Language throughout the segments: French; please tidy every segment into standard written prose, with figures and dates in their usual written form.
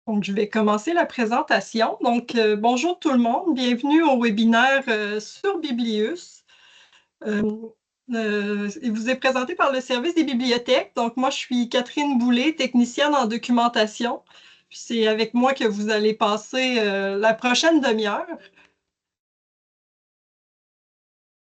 Donc, je vais commencer la présentation. Donc, bonjour tout le monde, bienvenue au webinaire sur Biblius. Euh, il vous est présenté par le service des bibliothèques. Donc, moi, je suis Catherine Boulay, technicienne en documentation. Puis c'est avec moi que vous allez passer la prochaine demi-heure.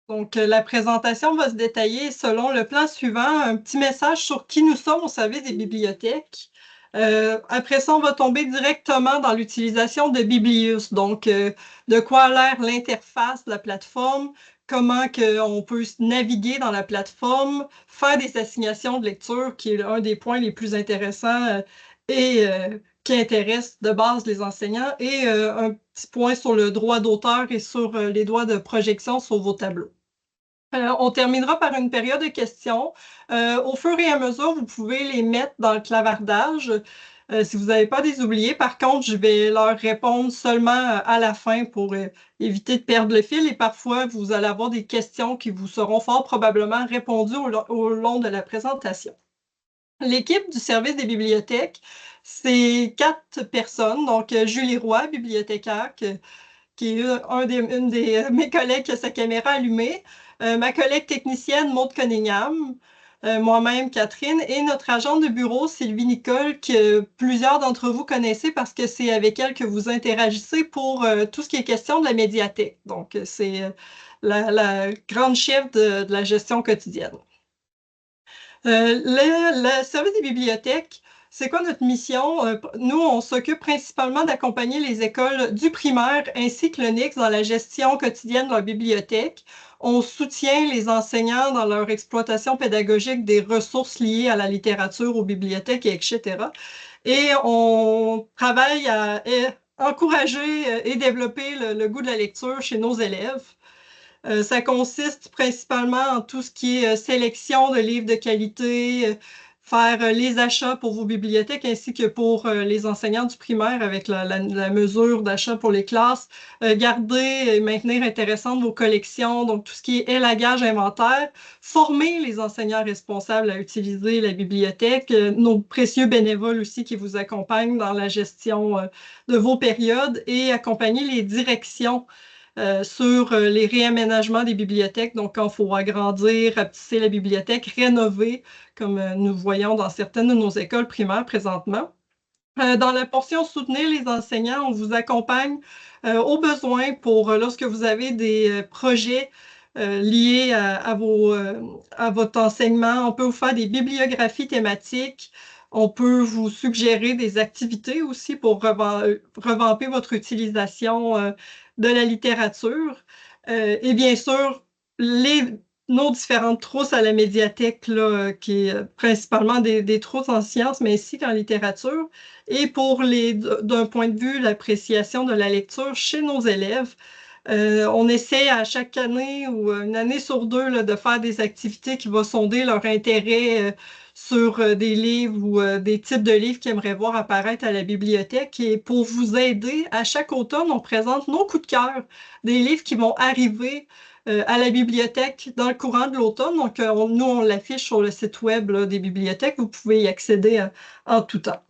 Donc, la présentation va se détailler selon le plan suivant, un petit message sur qui nous sommes au service des bibliothèques. Après ça, on va tomber directement dans l'utilisation de Biblius. Donc, de quoi a l'air l'interface de la plateforme, comment on peut naviguer dans la plateforme, faire des assignations de lecture, qui est un des points les plus intéressants et qui intéresse de base les enseignants, et un petit point sur le droit d'auteur et sur les droits de projection sur vos tableaux. On terminera par une période de questions. Au fur et à mesure, vous pouvez les mettre dans le clavardage si vous n'avez pas des oubliés. Par contre, je vais leur répondre seulement à la fin pour éviter de perdre le fil. Et parfois, vous allez avoir des questions qui vous seront fort probablement répondues au long de la présentation. L'équipe du service des bibliothèques, c'est 4 personnes. Donc, Julie Roy, bibliothécaire, qui est une des mes collègues qui a sa caméra allumée, ma collègue technicienne Maude Cunningham, moi-même Catherine, et notre agente de bureau Sylvie Nicole, que plusieurs d'entre vous connaissez parce que c'est avec elle que vous interagissez pour tout ce qui est question de la médiathèque. Donc, c'est la grande chef de la gestion quotidienne. Le service des bibliothèques, c'est quoi notre mission? Nous, on s'occupe principalement d'accompagner les écoles du primaire ainsi que le NIX dans la gestion quotidienne de leur bibliothèque. On soutient les enseignants dans leur exploitation pédagogique des ressources liées à la littérature, aux bibliothèques, etc. Et on travaille à encourager et développer le goût de la lecture chez nos élèves. Ça consiste principalement en tout ce qui est sélection de livres de qualité, faire les achats pour vos bibliothèques ainsi que pour les enseignants du primaire avec la mesure d'achat pour les classes, garder et maintenir intéressantes vos collections, donc tout ce qui est élagage inventaire, former les enseignants responsables à utiliser la bibliothèque, nos précieux bénévoles aussi qui vous accompagnent dans la gestion de vos périodes et accompagner les directions sur les réaménagements des bibliothèques. Donc, quand il faut agrandir, rapetisser la bibliothèque, rénover, comme nous voyons dans certaines de nos écoles primaires présentement. Dans la portion Soutenir les enseignants, on vous accompagne au besoin pour lorsque vous avez des projets liés à votre enseignement. On peut vous faire des bibliographies thématiques. On peut vous suggérer des activités aussi pour revamper votre utilisation de la littérature. Et bien sûr, nos différentes trousses à la médiathèque, là, qui est principalement des trousses en sciences, mais ainsi qu'en littérature. Et pour d'un point de vue l'appréciation de la lecture chez nos élèves, on essaie à chaque année ou une année sur deux là, de faire des activités qui vont sonder leur intérêt sur des livres ou des types de livres qu'ils aimeraient voir apparaître à la bibliothèque. Et pour vous aider, à chaque automne, on présente nos coups de cœur, des livres qui vont arriver à la bibliothèque dans le courant de l'automne. Donc, nous, on l'affiche sur le site web là, des bibliothèques. Vous pouvez y accéder en tout temps.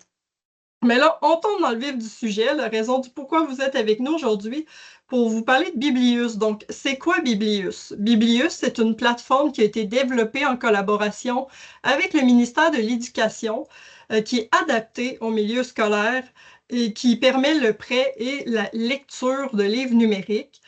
Mais là, on tombe dans le vif du sujet, la raison du pourquoi vous êtes avec nous aujourd'hui pour vous parler de Biblius. Donc, c'est quoi Biblius? Biblius, c'est une plateforme qui a été développée en collaboration avec le ministère de l'Éducation, qui est adaptée au milieu scolaire et qui permet le prêt et la lecture de livres numériques.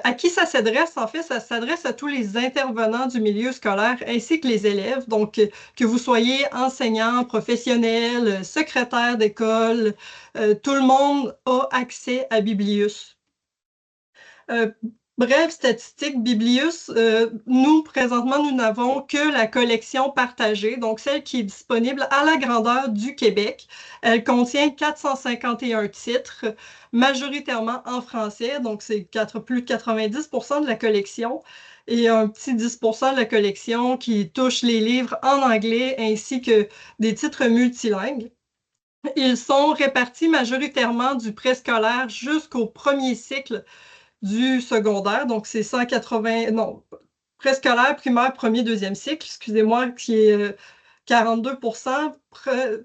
À qui ça s'adresse? En fait, ça s'adresse à tous les intervenants du milieu scolaire ainsi que les élèves. Donc, que vous soyez enseignant, professionnel, secrétaire d'école, tout le monde a accès à Biblius. Bref, statistique, Biblius, nous, présentement, nous n'avons que la collection partagée, donc celle qui est disponible à la grandeur du Québec. Elle contient 451 titres, majoritairement en français, donc c'est plus de 90% de la collection, et un petit 10% de la collection qui touche les livres en anglais ainsi que des titres multilingues. Ils sont répartis majoritairement du préscolaire jusqu'au premier cycle du secondaire, donc c'est 180, non, préscolaire, primaire, premier, deuxième cycle, excusez-moi, qui est 42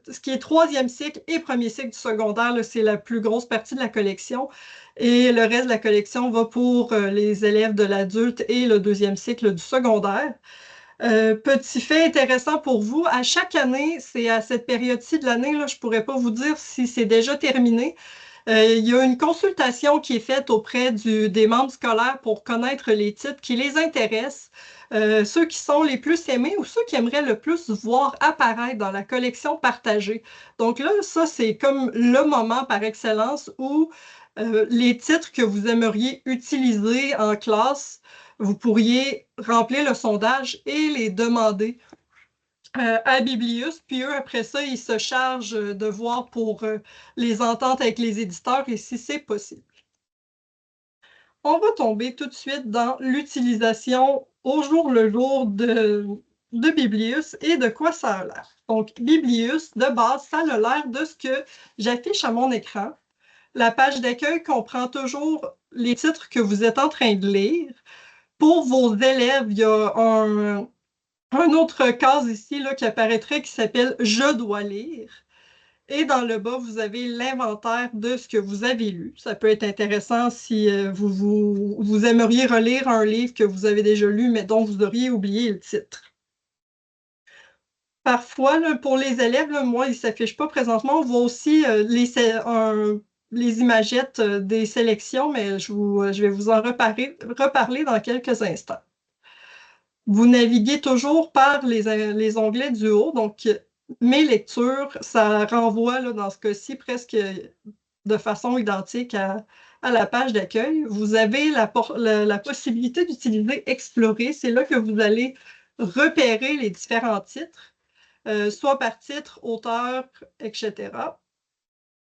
ce qui est troisième cycle et premier cycle du secondaire, c'est la plus grosse partie de la collection. Et le reste de la collection va pour les élèves de l'adulte et le deuxième cycle du secondaire. Petit fait intéressant pour vous, à chaque année, c'est à cette période-ci de l'année, je ne pourrais pas vous dire si c'est déjà terminé. Il y a une consultation qui est faite auprès des membres scolaires pour connaître les titres qui les intéressent, ceux qui sont les plus aimés ou ceux qui aimeraient le plus voir apparaître dans la collection partagée. Donc là, ça, c'est comme le moment par excellence où les titres que vous aimeriez utiliser en classe, vous pourriez remplir le sondage et les demander à Biblius, puis eux, après ça, ils se chargent de voir pour les ententes avec les éditeurs et si c'est possible. On va tomber tout de suite dans l'utilisation au jour le jour de Biblius et de quoi ça a l'air. Donc, Biblius, de base, ça a l'air de ce que j'affiche à mon écran. La page d'accueil comprend toujours les titres que vous êtes en train de lire. Pour vos élèves, il y a un autre case ici qui apparaîtrait qui s'appelle « Je dois lire ». Et dans le bas, vous avez l'inventaire de ce que vous avez lu. Ça peut être intéressant si vous aimeriez relire un livre que vous avez déjà lu, mais dont vous auriez oublié le titre. Parfois, pour les élèves, moi, ils ne s'affichent pas présentement. On voit aussi les imagettes des sélections, mais je vais vous en reparler dans quelques instants. Vous naviguez toujours par les onglets du haut, donc mes lectures, ça renvoie dans ce cas-ci presque de façon identique à la page d'accueil. Vous avez la possibilité d'utiliser Explorer. C'est là que vous allez repérer les différents titres, soit par titre, auteur, etc.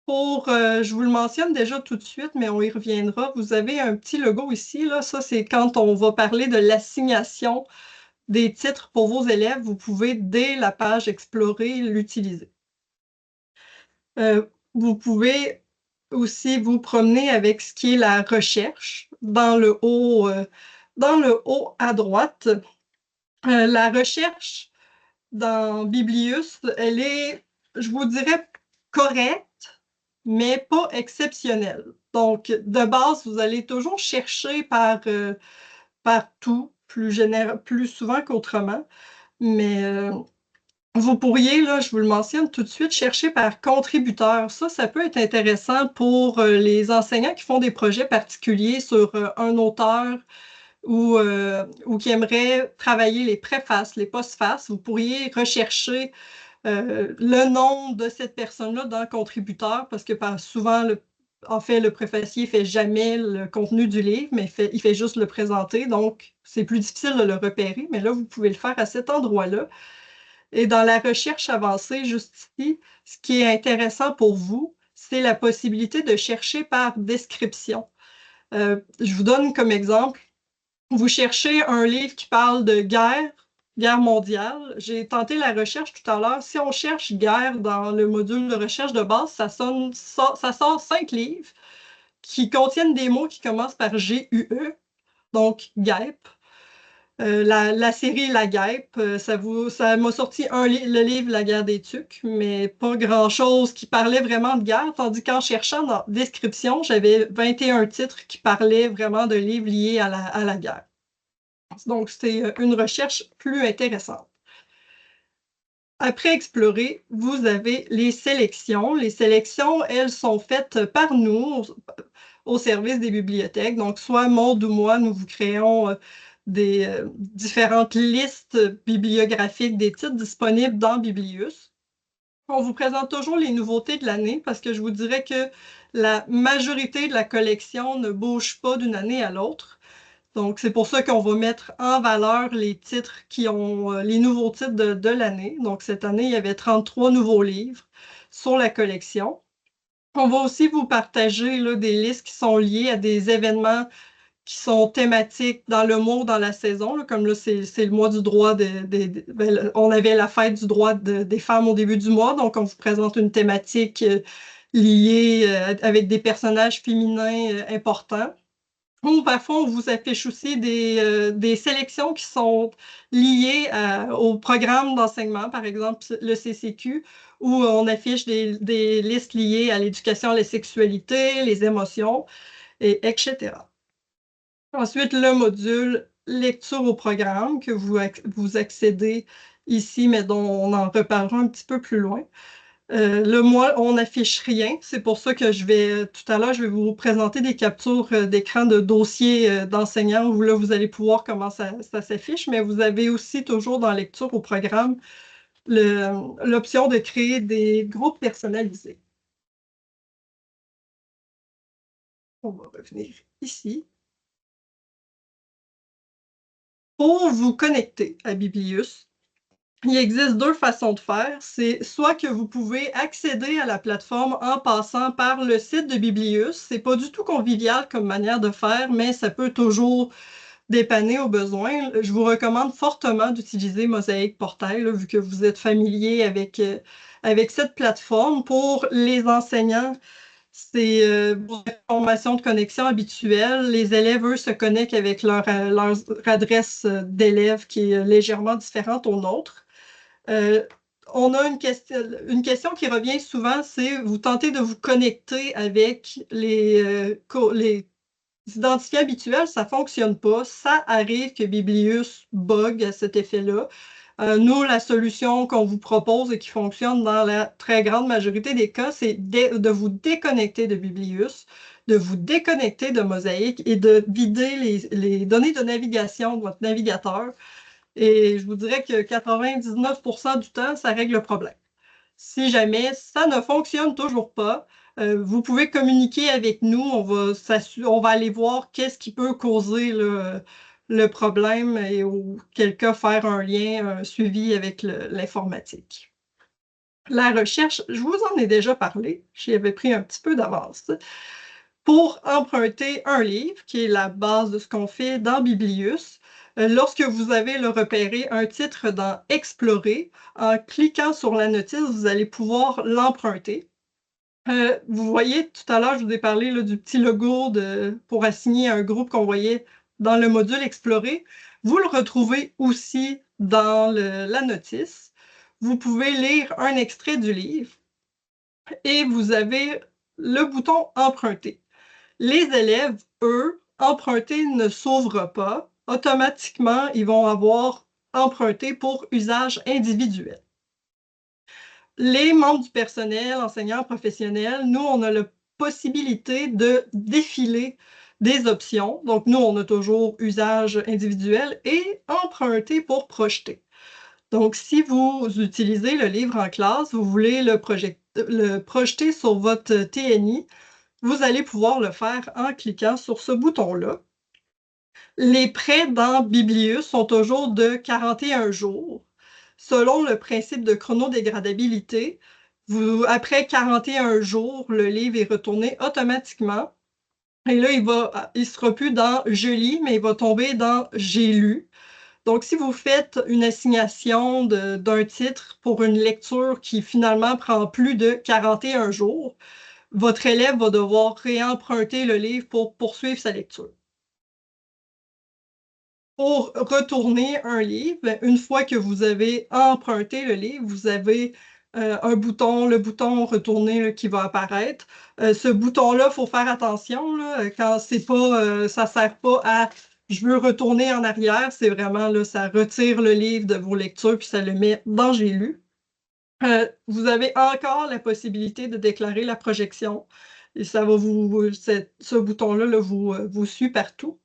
Je vous le mentionne déjà tout de suite, mais on y reviendra. Vous avez un petit logo ici. Ça, c'est quand on va parler de l'assignation des titres pour vos élèves. Vous pouvez, dès la page Explorer, l'utiliser. Vous pouvez aussi vous promener avec ce qui est la recherche dans le haut à droite. La recherche dans Biblius, elle est, je vous dirais, correcte, mais pas exceptionnelle. Donc, de base, vous allez toujours chercher partout, plus souvent qu'autrement. Mais vous pourriez, je vous le mentionne tout de suite, chercher par contributeur. Ça peut être intéressant pour les enseignants qui font des projets particuliers sur un auteur ou qui aimeraient travailler les préfaces, les postfaces. Vous pourriez rechercher le nom de cette personne-là dans le contributeur parce que souvent, en fait, le préfacier ne fait jamais le contenu du livre, mais il fait juste le présenter. Donc, c'est plus difficile de le repérer, mais là, vous pouvez le faire à cet endroit-là. Et dans la recherche avancée, juste ici, ce qui est intéressant pour vous, c'est la possibilité de chercher par description. Je vous donne comme exemple, vous cherchez un livre qui parle de guerre mondiale. J'ai tenté la recherche tout à l'heure. Si on cherche guerre dans le module de recherche de base, ça sort 5 livres qui contiennent des mots qui commencent par GUE, donc guêpe. La série La Guêpe, ça m'a sorti le livre La guerre des Tucs, mais pas grand-chose qui parlait vraiment de guerre, tandis qu'en cherchant dans description, j'avais 21 titres qui parlaient vraiment de livres liés à la guerre. Donc, c'est une recherche plus intéressante. Après Explorer, vous avez les sélections. Les sélections, elles sont faites par nous au service des bibliothèques. Donc, soit Maude ou moi, nous vous créons des différentes listes bibliographiques des titres disponibles dans Biblius. On vous présente toujours les nouveautés de l'année parce que je vous dirais que la majorité de la collection ne bouge pas d'une année à l'autre. Donc, c'est pour ça qu'on va mettre en valeur les titres qui ont les nouveaux titres de l'année. Donc, cette année, il y avait 33 nouveaux livres sur la collection. On va aussi vous partager des listes qui sont liées à des événements qui sont thématiques dans le mois ou dans la saison. Comme là, c'est le mois du droit on avait la fête du droit des femmes au début du mois, donc on vous présente une thématique liée avec des personnages féminins importants. Ou parfois, on vous affiche aussi des sélections qui sont liées au programme d'enseignement, par exemple le CCQ, où on affiche des listes liées à l'éducation, à la sexualité, les émotions, etc. Ensuite, le module lecture au programme que vous accédez ici, mais dont on en reparlera un petit peu plus loin. Là, moi, on n'affiche rien. C'est pour ça que tout à l'heure, je vais vous présenter des captures d'écran de dossiers d'enseignants où là, vous allez pouvoir comment ça s'affiche, mais vous avez aussi toujours dans lecture au programme l'option de créer des groupes personnalisés. On va revenir ici. Pour vous connecter à Biblius, il existe deux façons de faire. C'est soit que vous pouvez accéder à la plateforme en passant par le site de Biblius. C'est pas du tout convivial comme manière de faire, mais ça peut toujours dépanner au besoin. Je vous recommande fortement d'utiliser Mosaic Portail, là, vu que vous êtes familier avec cette plateforme. Pour les enseignants, c'est vos informations de connexion habituelles. Les élèves, eux, se connectent avec leur adresse d'élève qui est légèrement différente aux nôtres. Euh, on a une question qui revient souvent, c'est vous tentez de vous connecter avec les identifiants habituels, ça ne fonctionne pas. Ça arrive que Biblius bug à cet effet-là. Nous, la solution qu'on vous propose et qui fonctionne dans la très grande majorité des cas, c'est de vous déconnecter de Biblius, de vous déconnecter de Mosaic et de vider les données de navigation de votre navigateur. Et je vous dirais que 99% du temps, ça règle le problème. Si jamais ça ne fonctionne toujours pas, vous pouvez communiquer avec nous. On va aller voir qu'est-ce qui peut causer le problème et auquel cas faire un lien, un suivi avec l'informatique. La recherche, je vous en ai déjà parlé. J'y avais pris un petit peu d'avance. Pour emprunter un livre, qui est la base de ce qu'on fait dans Biblius, lorsque vous avez repéré un titre dans Explorer, en cliquant sur la notice, vous allez pouvoir l'emprunter. Vous voyez, tout à l'heure, je vous ai parlé là, du petit logo pour assigner un groupe qu'on voyait dans le module Explorer. Vous le retrouvez aussi dans la notice. Vous pouvez lire un extrait du livre et vous avez le bouton Emprunter. Les élèves, eux, emprunter ne s'ouvre pas. Automatiquement, ils vont avoir emprunté pour usage individuel. Les membres du personnel, enseignants professionnels, nous, on a la possibilité de défiler des options. Donc, nous, on a toujours usage individuel et emprunter pour projeter. Donc, si vous utilisez le livre en classe, vous voulez le projeter sur votre TNI, vous allez pouvoir le faire en cliquant sur ce bouton-là. Les prêts dans Biblius sont toujours de 41 jours. Selon le principe de chronodégradabilité, après 41 jours, le livre est retourné automatiquement. Et là, il ne sera plus dans Je lis, mais il va tomber dans J'ai lu. Donc, si vous faites une assignation d'un titre pour une lecture qui finalement prend plus de 41 jours, votre élève va devoir réemprunter le livre pour poursuivre sa lecture. Pour retourner un livre, une fois que vous avez emprunté le livre, vous avez un bouton, le bouton retourner là, qui va apparaître. Ce bouton-là, il faut faire attention là, quand c'est pas, ça sert pas à je veux retourner en arrière, c'est vraiment là, ça retire le livre de vos lectures puis ça le met dans J'ai lu. Vous avez encore la possibilité de déclarer la projection et ça va ce bouton-là là, vous suit partout.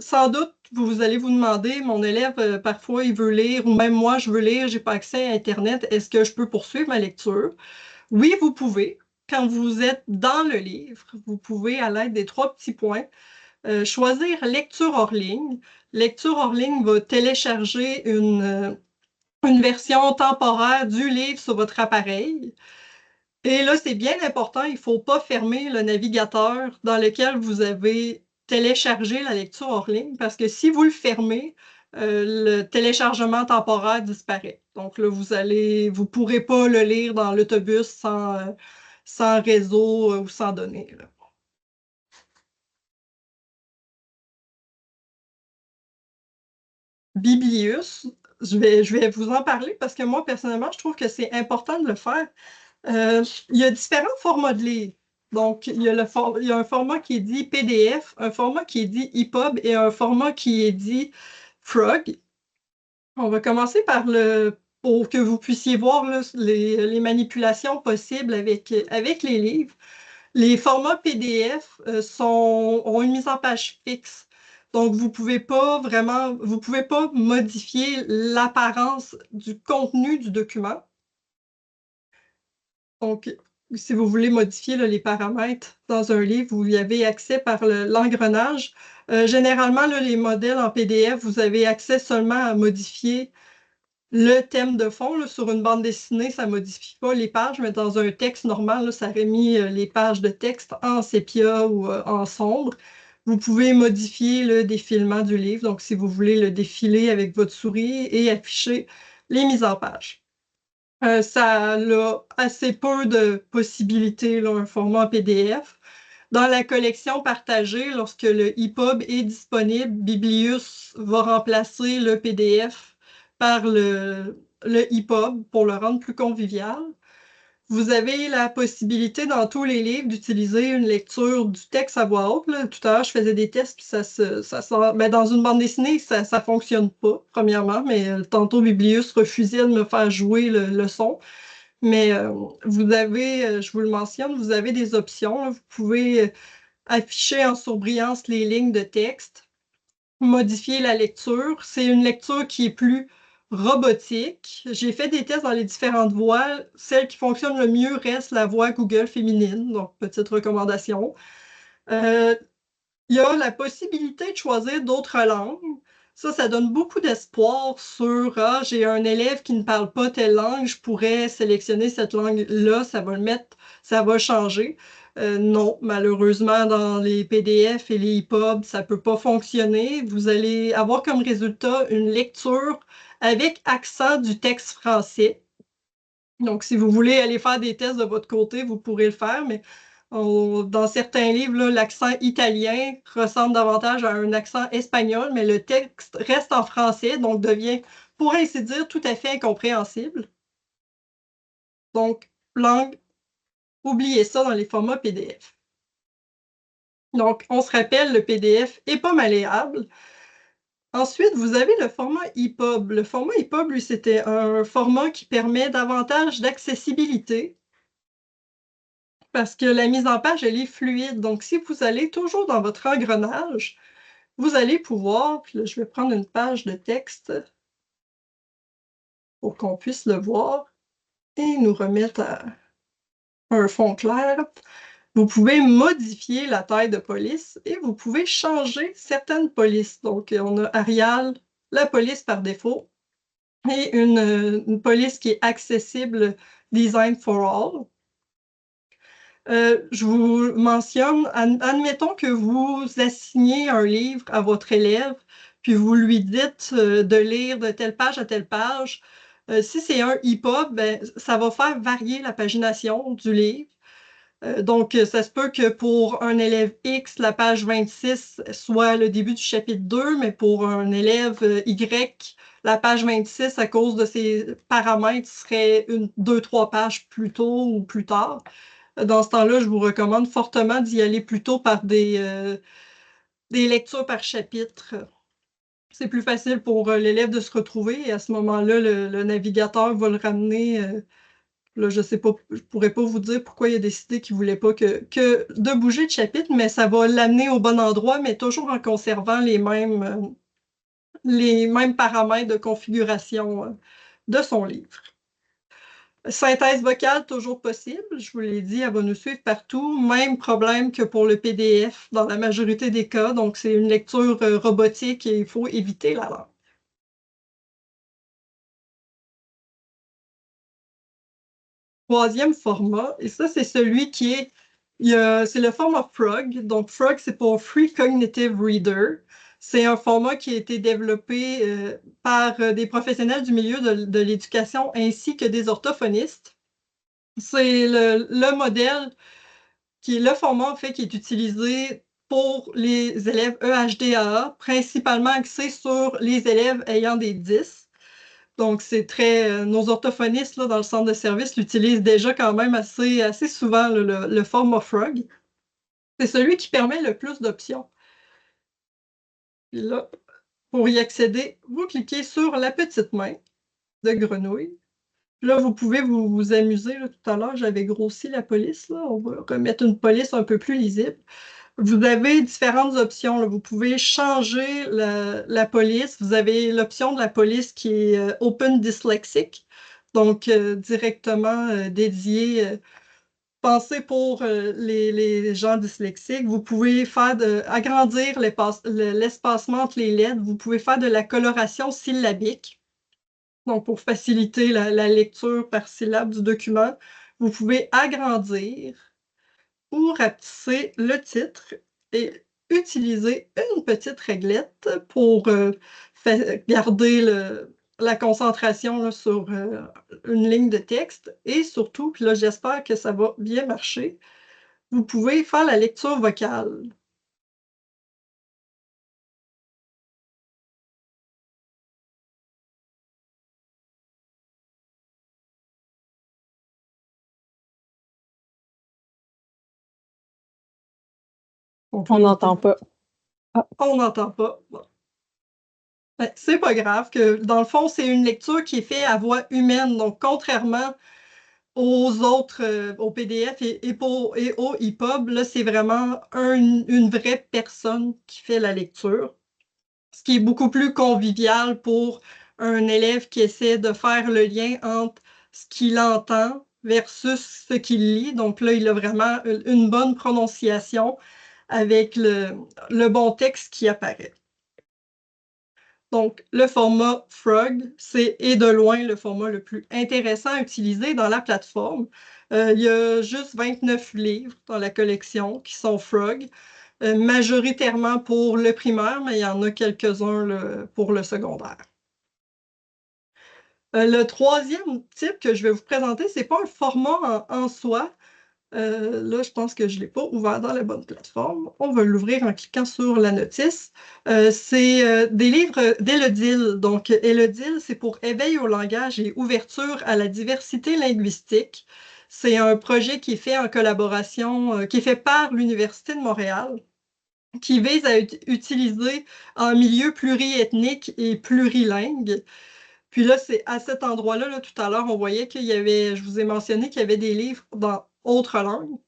Sans doute, vous allez vous demander, mon élève, parfois, il veut lire, ou même moi, je veux lire, j'ai pas accès à Internet, est-ce que je peux poursuivre ma lecture? Oui, vous pouvez. Quand vous êtes dans le livre, vous pouvez, à l'aide des trois petits points, choisir lecture hors ligne. Lecture hors ligne va télécharger une version temporaire du livre sur votre appareil. Et là, c'est bien important, il ne faut pas fermer le navigateur dans lequel vous avez téléchargé la lecture hors ligne, parce que si vous le fermez, le téléchargement temporaire disparaît. Donc là, vous ne pourrez pas le lire dans l'autobus sans réseau ou sans données, là. Biblius. Je vais vous en parler parce que moi, personnellement, je trouve que c'est important de le faire. Il y a différents formats de livres. Donc, il y a un format qui est dit PDF, un format qui est dit EPUB et un format qui est dit Frog. On va commencer pour que vous puissiez voir là, les manipulations possibles avec les livres. Les formats PDF ont une mise en page fixe. Donc, vous pouvez pas modifier l'apparence du contenu du document. Donc, si vous voulez modifier là, les paramètres dans un livre, vous y avez accès par l'engrenage. Généralement, là, les modèles en PDF, vous avez accès seulement à modifier le thème de fond. Là, sur une bande dessinée, ça ne modifie pas les pages, mais dans un texte normal, là, ça aurait mis les pages de texte en sépia ou en sombre. Vous pouvez modifier le défilement du livre, donc si vous voulez le défiler avec votre souris et afficher les mises en page. Ça a assez peu de possibilités, là, un format PDF. Dans la collection partagée, lorsque le EPUB est disponible, Biblius va remplacer le PDF par le EPUB pour le rendre plus convivial. Vous avez la possibilité dans tous les livres d'utiliser une lecture du texte à voix haute, là. Tout à l'heure, je faisais des tests, puis dans une bande dessinée, ça ne fonctionne pas, premièrement, mais tantôt Biblius refusait de me faire jouer le son. Mais je vous le mentionne, vous avez des options, là. Vous pouvez afficher en surbrillance les lignes de texte, modifier la lecture. C'est une lecture qui est plus robotique. J'ai fait des tests dans les différentes voix. Celle qui fonctionne le mieux reste la voix Google féminine, donc petite recommandation. Euh, il y a la possibilité de choisir d'autres langues. Ça donne beaucoup d'espoir sur j'ai un élève qui ne parle pas telle langue, je pourrais sélectionner cette langue-là, ça va changer. Non, malheureusement, dans les PDF et les EPUB, ça ne peut pas fonctionner. Vous allez avoir comme résultat une lecture avec accent du texte français. Donc, si vous voulez aller faire des tests de votre côté, vous pourrez le faire, mais dans certains livres, là, l'accent italien ressemble davantage à un accent espagnol, mais le texte reste en français, donc devient, pour ainsi dire, tout à fait incompréhensible. Donc, langue, oubliez ça dans les formats PDF. Donc, on se rappelle, le PDF n'est pas malléable. Ensuite, vous avez le format EPUB. Le format EPUB, lui, c'était un format qui permet davantage d'accessibilité parce que la mise en page, elle est fluide. Donc, si vous allez toujours dans votre engrenage, vous allez pouvoir, puis là, je vais prendre une page de texte pour qu'on puisse le voir et nous remettre à un fond clair. Vous pouvez modifier la taille de police et vous pouvez changer certaines polices. Donc, on a Arial, la police par défaut, et une police qui est accessible, Design for All. Je vous mentionne, admettons que vous assignez un livre à votre élève, puis vous lui dites de lire de telle page à telle page. Si c'est un EPUB, ben, ça va faire varier la pagination du livre. Donc, ça se peut que pour un élève X, la page 26 soit le début du chapitre 2, mais pour un élève Y, la page 26, à cause de ses paramètres, serait deux, trois pages plus tôt ou plus tard. Dans ce temps-là, je vous recommande fortement d'y aller plutôt par des lectures par chapitre. C'est plus facile pour l'élève de se retrouver et à ce moment-là, le navigateur va le ramener. Là, je sais pas, je pourrais pas vous dire pourquoi il a décidé qu'il voulait pas que de bouger de chapitre, mais ça va l'amener au bon endroit, mais toujours en conservant les mêmes paramètres de configuration de son livre. Synthèse vocale, toujours possible. Je vous l'ai dit, elle va nous suivre partout. Même problème que pour le PDF dans la majorité des cas. Donc, c'est une lecture robotique et il faut éviter la langue. Troisième format, et ça, c'est celui qui est, c'est le format Frog. Donc, Frog, c'est pour Free Cognitive Reader. C'est un format qui a été développé par des professionnels du milieu de l'éducation ainsi que des orthophonistes. C'est le modèle qui est le format en fait qui est utilisé pour les élèves EHDAA, principalement axé sur les élèves ayant des 10. Donc, c'est très. Nos orthophonistes là, dans le centre de service l'utilisent déjà quand même assez souvent, le format Frog. C'est celui qui permet le plus d'options. Puis là, pour y accéder, vous cliquez sur la petite main de grenouille. Là, vous pouvez vous amuser. Là, tout à l'heure, j'avais grossi la police. Là. On va remettre une police un peu plus lisible. Vous avez différentes options. Là. Vous pouvez changer la police. Vous avez l'option de la police qui est Open Dyslexic, donc directement dédiée, pensée pour les gens dyslexiques. Vous pouvez agrandir l'espacement entre les lettres. Vous pouvez faire de la coloration syllabique. Donc, pour faciliter la lecture par syllabe du document, vous pouvez agrandir ou rapetisser le titre et utiliser une petite réglette pour garder la concentration là, sur une ligne de texte. Et surtout, puis là, j'espère que ça va bien marcher, vous pouvez faire la lecture vocale. On n'entend pas. Ah, on n'entend pas. Bon. Ben, c'est pas grave que, dans le fond, c'est une lecture qui est faite à voix humaine. Donc, contrairement aux autres, au PDF et au EPUB, là, c'est vraiment une vraie personne qui fait la lecture. Ce qui est beaucoup plus convivial pour un élève qui essaie de faire le lien entre ce qu'il entend versus ce qu'il lit. Donc là, il a vraiment une bonne prononciation avec le bon texte qui apparaît. Donc, le format Frog, est de loin le format le plus intéressant à utiliser dans la plateforme. Il y a juste 29 livres dans la collection qui sont Frog, majoritairement pour le primaire, mais il y en a quelques-uns pour le secondaire. Le troisième type que je vais vous présenter, c'est pas un format en soi. Là, je pense que je ne l'ai pas ouvert dans la bonne plateforme. On va l'ouvrir en cliquant sur la notice. C'est des livres d'Élodile. Donc, Élodile, c'est pour éveil au langage et ouverture à la diversité linguistique. C'est un projet qui est fait en collaboration, qui est fait par l'Université de Montréal, qui vise à utiliser un milieu pluriethnique et plurilingue. Puis là, c'est à cet endroit-là, là, tout à l'heure, on voyait qu'il y avait, je vous ai mentionné qu'il y avait des livres dans autre langue.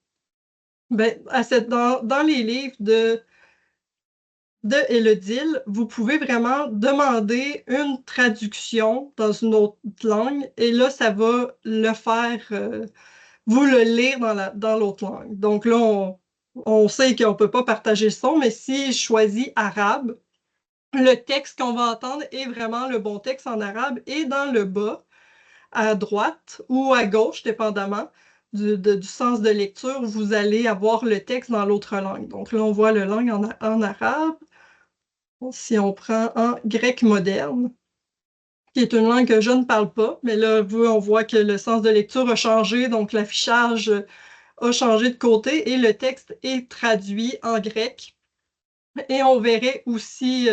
Ben, dans les livres de Élodile, vous pouvez vraiment demander une traduction dans une autre langue et là, ça va le faire, vous le lire dans l'autre langue. Donc là, on sait qu'on ne peut pas partager le son, mais si je choisis arabe, le texte qu'on va entendre est vraiment le bon texte en arabe et dans le bas, à droite ou à gauche, dépendamment du sens de lecture, vous allez avoir le texte dans l'autre langue. Donc là, on voit le langue en arabe. Si on prend en grec moderne, qui est une langue que je ne parle pas, mais là, on voit que le sens de lecture a changé, donc l'affichage a changé de côté et le texte est traduit en grec. Et on verrait aussi,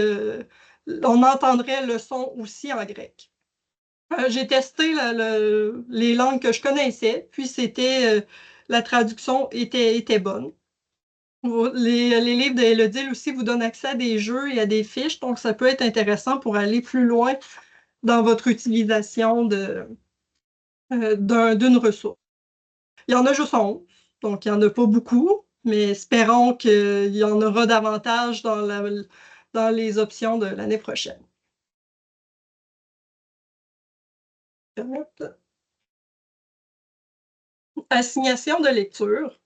on entendrait le son aussi en grec. J'ai testé les langues que je connaissais, puis la traduction était bonne. Les livres de Elodile aussi vous donnent accès à des jeux et à des fiches, donc ça peut être intéressant pour aller plus loin dans votre utilisation d'une ressource. Il y en a juste 11, donc il n'y en a pas beaucoup, mais espérons qu'il y en aura davantage dans les options de l'année prochaine. Assignation de lecture,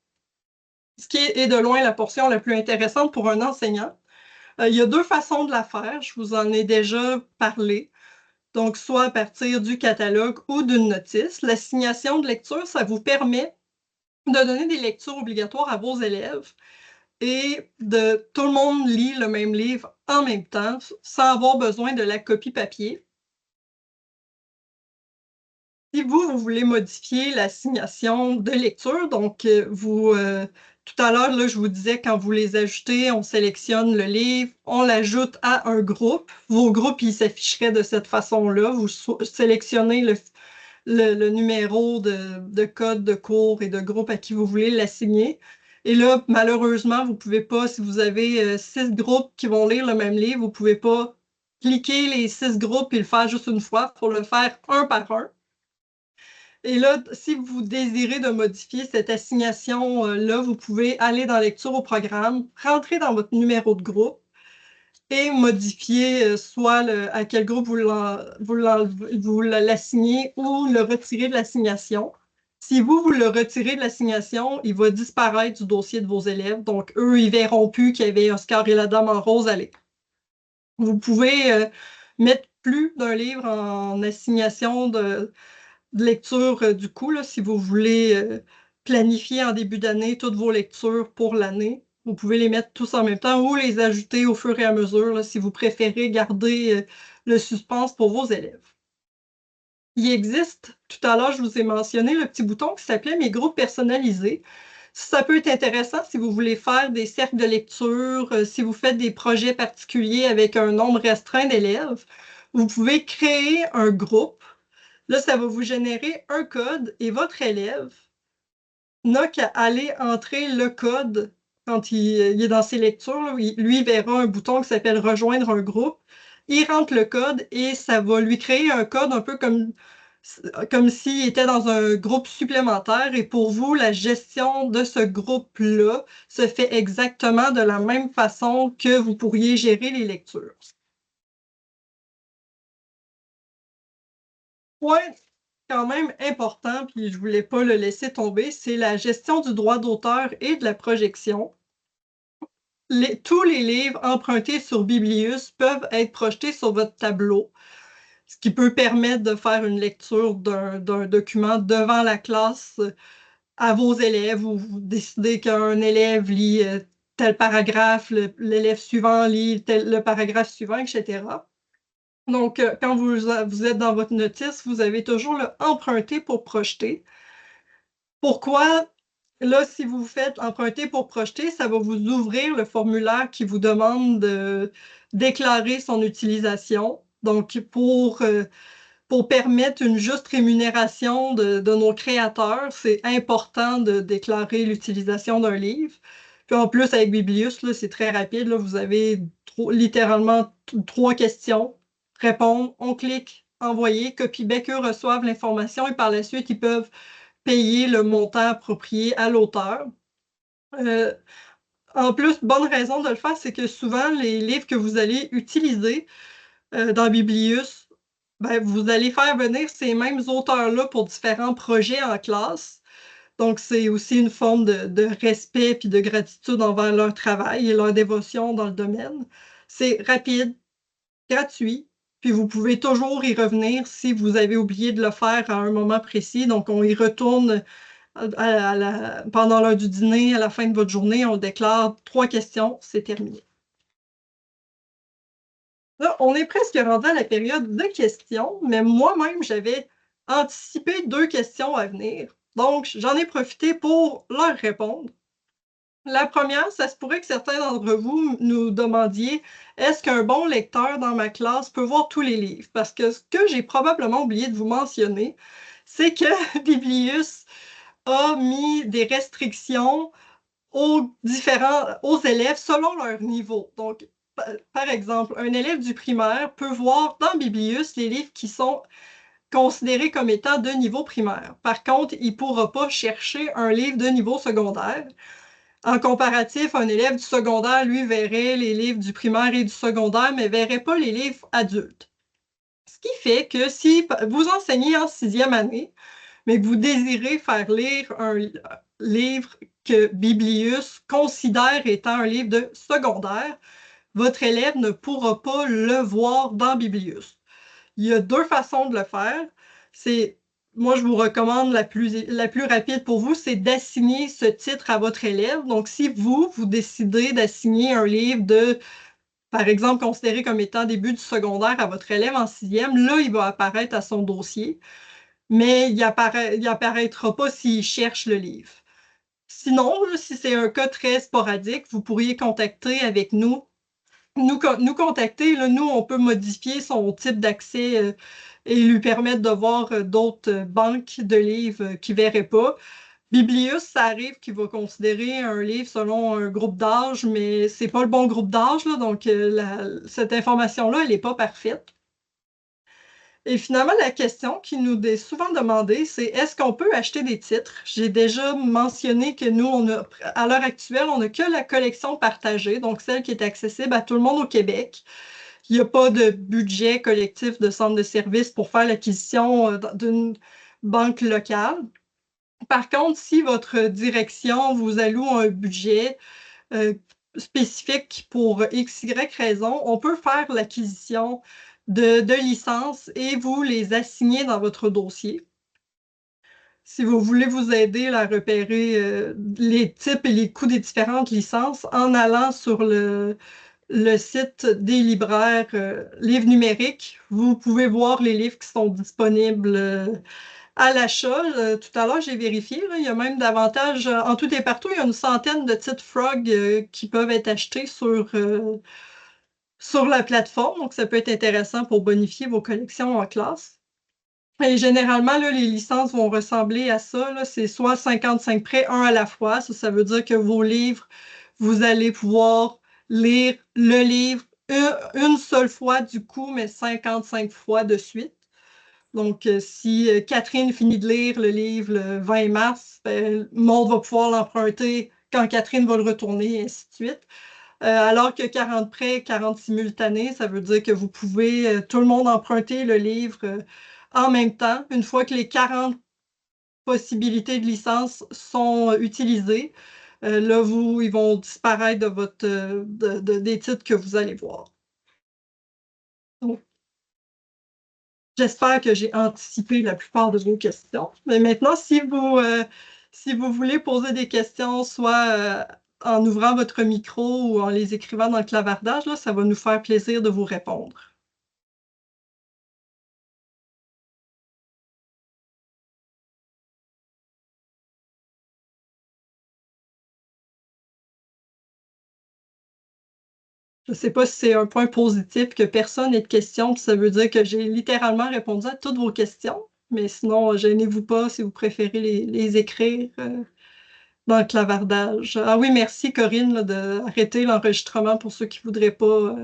ce qui est de loin la portion la plus intéressante pour un enseignant. Il y a deux façons de la faire, je vous en ai déjà parlé. Donc, soit à partir du catalogue ou d'une notice. L'assignation de lecture, ça vous permet de donner des lectures obligatoires à vos élèves et tout le monde lit le même livre en même temps sans avoir besoin de la copie papier. Si vous voulez modifier l'assignation de lecture, donc vous Tout à l'heure, là, je vous disais, quand vous les ajoutez, on sélectionne le livre, on l'ajoute à un groupe. Vos groupes, ils s'afficheraient de cette façon-là. Vous sélectionnez le numéro de code de cours et de groupe à qui vous voulez l'assigner. Et là, malheureusement, vous pouvez pas, si vous avez 6 groupes qui vont lire le même livre, vous pouvez pas cliquer les 6 groupes et le faire juste une fois. Il faut le faire un par un. Et là, si vous désirez de modifier cette assignation-là, vous pouvez aller dans Lecture au programme, rentrer dans votre numéro de groupe et modifier soit à quel groupe vous l'assignez ou le retirer de l'assignation. Si vous le retirez de l'assignation, il va disparaître du dossier de vos élèves. Donc, eux, ils verront plus qu'il y avait Oscar et la Dame en rose à l'écran. Vous pouvez mettre plus d'un livre en assignation de lecture du coup, là, si vous voulez planifier en début d'année toutes vos lectures pour l'année. Vous pouvez les mettre tous en même temps ou les ajouter au fur et à mesure, là, si vous préférez garder le suspense pour vos élèves. Il existe, tout à l'heure, je vous ai mentionné le petit bouton qui s'appelait Mes groupes personnalisés. Ça peut être intéressant si vous voulez faire des cercles de lecture, si vous faites des projets particuliers avec un nombre restreint d'élèves. Vous pouvez créer un groupe. Là, ça va vous générer un code et votre élève n'a qu'à aller entrer le code quand il est dans ses lectures. Là, lui, il verra un bouton qui s'appelle Rejoindre un groupe. Il rentre le code et ça va lui créer un code un peu comme s'il était dans un groupe supplémentaire. Et pour vous, la gestion de ce groupe-là se fait exactement de la même façon que vous pourriez gérer les lectures. Point quand même important, puis je voulais pas le laisser tomber, c'est la gestion du droit d'auteur et de la projection. Tous les livres empruntés sur Biblius peuvent être projetés sur votre tableau, ce qui peut permettre de faire une lecture d'un document devant la classe à vos élèves, ou vous décidez qu'un élève lit tel paragraphe, l'élève suivant lit le paragraphe suivant, etc. Donc, quand vous êtes dans votre notice, vous avez toujours le emprunter pour projeter. Pourquoi? Là, si vous faites emprunter pour projeter, ça va vous ouvrir le formulaire qui vous demande de déclarer son utilisation. Donc, pour permettre une juste rémunération de nos créateurs, c'est important de déclarer l'utilisation d'un livre. Puis en plus, avec Biblius, là, c'est très rapide. Là, vous avez littéralement 3 questions. Répondre, on clique, envoyer, copie-bec, eux reçoivent l'information et par la suite, ils peuvent payer le montant approprié à l'auteur. Euh, En plus, bonne raison de le faire, c'est que souvent, les livres que vous allez utiliser dans Biblius, ben, vous allez faire venir ces mêmes auteurs-là pour différents projets en classe. Donc, c'est aussi une forme de respect et de gratitude envers leur travail et leur dévotion dans le domaine. C'est rapide, gratuit, puis vous pouvez toujours y revenir si vous avez oublié de le faire à un moment précis. Donc, on y retourne pendant l'heure du dîner, à la fin de votre journée, on déclare 3 questions, c'est terminé. Là, on est presque rendu à la période de questions, mais moi-même, j'avais anticipé 2 questions à venir. Donc, j'en ai profité pour leur répondre. La première, ça se pourrait que certains d'entre vous nous demandiez, est-ce qu'un bon lecteur dans ma classe peut voir tous les livres? Parce que ce que j'ai probablement oublié de vous mentionner, c'est que Biblius a mis des restrictions aux élèves selon leur niveau. Donc, par exemple, un élève du primaire peut voir dans Biblius les livres qui sont considérés comme étant de niveau primaire. Par contre, il ne pourra pas chercher un livre de niveau secondaire. En comparatif, un élève du secondaire, lui, verrait les livres du primaire et du secondaire, mais ne verrait pas les livres adultes. Ce qui fait que si vous enseignez en 6e année, mais que vous désirez faire lire un livre que Biblius considère étant un livre de secondaire, votre élève ne pourra pas le voir dans Biblius. Il y a 2 façons de le faire. Moi, je vous recommande la plus rapide pour vous, c'est d'assigner ce titre à votre élève. Donc, si vous décidez d'assigner un livre par exemple, considéré comme étant début du secondaire à votre élève en 6e, là, il va apparaître à son dossier, mais il apparaîtra pas s'il cherche le livre. Sinon, là, si c'est un cas très sporadique, vous pourriez contacter avec nous. Nous contacter, là, nous, on peut modifier son type d'accès et lui permettre de voir d'autres banques de livres qu'il ne verrait pas. Biblius, ça arrive qu'il va considérer un livre selon un groupe d'âge, mais c'est pas le bon groupe d'âge, là, donc cette information-là, elle n'est pas parfaite. Et finalement, la question qui nous est souvent demandée, c'est est-ce qu'on peut acheter des titres? J'ai déjà mentionné que nous, à l'heure actuelle, on n'a que la collection partagée, donc celle qui est accessible à tout le monde au Québec. Il n'y a pas de budget collectif de centre de services pour faire l'acquisition d'une banque locale. Par contre, si votre direction vous alloue un budget euh, spécifique pour X, Y raison, on peut faire l'acquisition de licences et vous les assigner dans votre dossier. Si vous voulez vous aider à repérer les types et les coûts des différentes licences en allant sur le site des libraires livres numériques, vous pouvez voir les livres qui sont disponibles à l'achat. Tout à l'heure, j'ai vérifié, là, il y a même davantage, en tout et partout, il y a une centaine de titres Frog qui peuvent être achetés sur la plateforme. Donc, ça peut être intéressant pour bonifier vos collections en classe. Et généralement, là, les licences vont ressembler à ça, là. C'est soit 55 prêts, un à la fois. Ça veut dire que vos livres, vous allez pouvoir lire le livre une seule fois du coup, mais 55 fois de suite. Donc, si Catherine finit de lire le livre le 20 mars, ben, Maud va pouvoir l'emprunter quand Catherine va le retourner, et ainsi de suite. Alors que 40 prêts, 40 simultanés, ça veut dire que vous pouvez tout le monde emprunter le livre en même temps. Une fois que les 40 possibilités de licence sont utilisées, là, ils vont disparaître de des titres que vous allez voir. Donc, j'espère que j'ai anticipé la plupart de vos questions. Mais maintenant, si vous voulez poser des questions, soit en ouvrant votre micro ou en les écrivant dans le clavardage, là, ça va nous faire plaisir de vous répondre. Je ne sais pas si c'est un point positif que personne n'ait de questions, puis ça veut dire que j'ai littéralement répondu à toutes vos questions. Mais sinon, gênez-vous pas si vous préférez les écrire dans le clavardage. Ah oui, merci Corinne là, d'arrêter l'enregistrement pour ceux qui ne voudraient pas